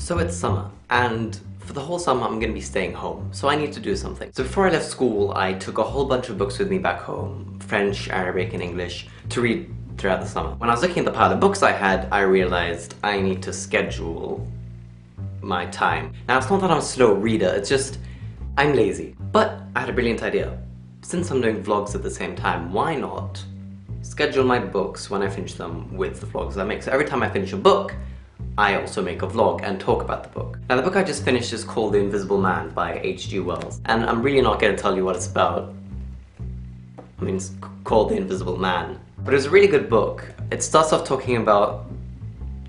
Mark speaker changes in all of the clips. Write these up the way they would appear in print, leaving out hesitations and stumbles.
Speaker 1: So it's summer, and for the whole summer I'm gonna be staying home, so I need to do something. So before I left school, I took a whole bunch of books with me back home, French, Arabic, and English, to read throughout the summer. When I was looking at the pile of books I had, I realized I need to schedule my time. Now, it's not that I'm a slow reader, it's just I'm lazy. But I had a brilliant idea. Since I'm doing vlogs at the same time, why not schedule my books when I finish them with the vlogs that make? So every time I finish a book, I also make a vlog and talk about the book. Now, the book I just finished is called The Invisible Man by H.G. Wells, and I'm really not going to tell you what it's about. I mean, it's called The Invisible Man. But it was a really good book. It starts off talking about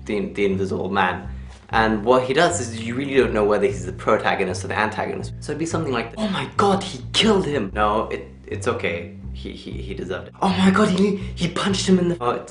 Speaker 1: the Invisible Man, and what he does is you really don't know whether he's the protagonist or the antagonist. So it'd be something like, oh my god, he killed him! No, it's okay. He deserved it. Oh my god, he punched him in the... Oh,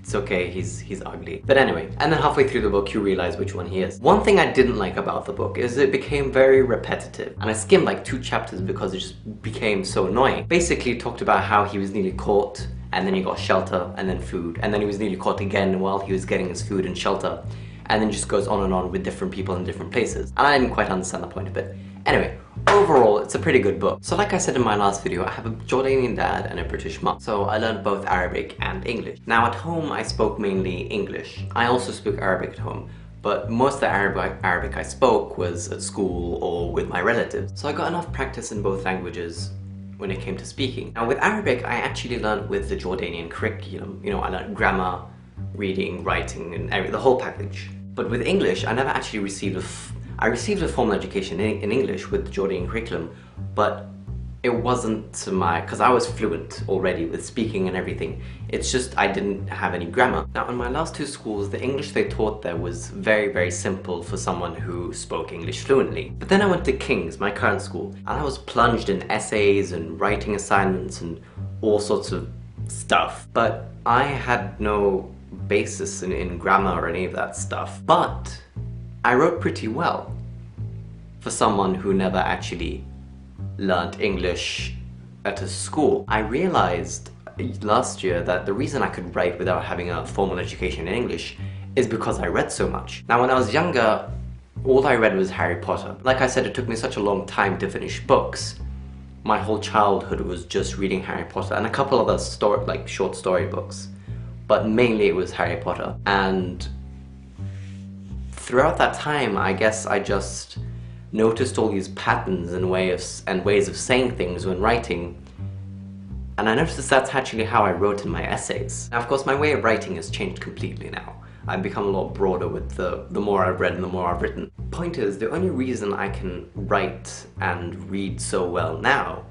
Speaker 1: it's okay, he's ugly. But anyway, and then halfway through the book you realize which one he is. One thing I didn't like about the book is it became very repetitive, and I skimmed like 2 chapters because it just became so annoying. Basically, it talked about how he was nearly caught, and then he got shelter, and then food, and then he was nearly caught again while he was getting his food and shelter, and then just goes on with different people in different places. And I didn't quite understand the point of it. Anyway, overall, it's a pretty good book. So like I said in my last video, I have a Jordanian dad and a British mum. So I learned both Arabic and English. Now at home, I spoke mainly English. I also speak Arabic at home, but most of the Arabic I spoke was at school or with my relatives. So I got enough practice in both languages when it came to speaking. Now with Arabic, I actually learned with the Jordanian curriculum. You know, I learned grammar, reading, writing, and the whole package. But with English, I never actually received I received a formal education in English with the Jordanian curriculum, but it wasn't because I was fluent already with speaking and everything. It's just I didn't have any grammar. Now in my last 2 schools, the English they taught there was very, very simple for someone who spoke English fluently. But then I went to King's, my current school, and I was plunged in essays and writing assignments and all sorts of stuff. But I had no basis in grammar or any of that stuff. But I wrote pretty well for someone who never actually learned English at a school. I realized last year that the reason I could write without having a formal education in English is because I read so much. Now when I was younger, all I read was Harry Potter. Like I said, it took me such a long time to finish books. My whole childhood was just reading Harry Potter and a couple other short story books. But mainly it was Harry Potter. And throughout that time, I guess I just noticed all these patterns and ways of saying things when writing, and I noticed that's actually how I wrote in my essays. Now, of course, my way of writing has changed completely now. I've become a lot broader with the more I've read and the more I've written. Point is, the only reason I can write and read so well now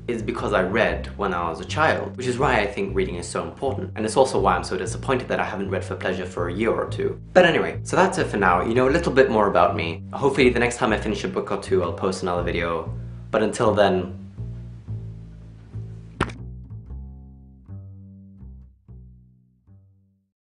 Speaker 1: is because I read when I was a child, which is why I think reading is so important. And it's also why I'm so disappointed that I haven't read for pleasure for a year or 2. But anyway, so that's it for now. You know a little bit more about me. Hopefully the next time I finish a book or 2, I'll post another video. But until then,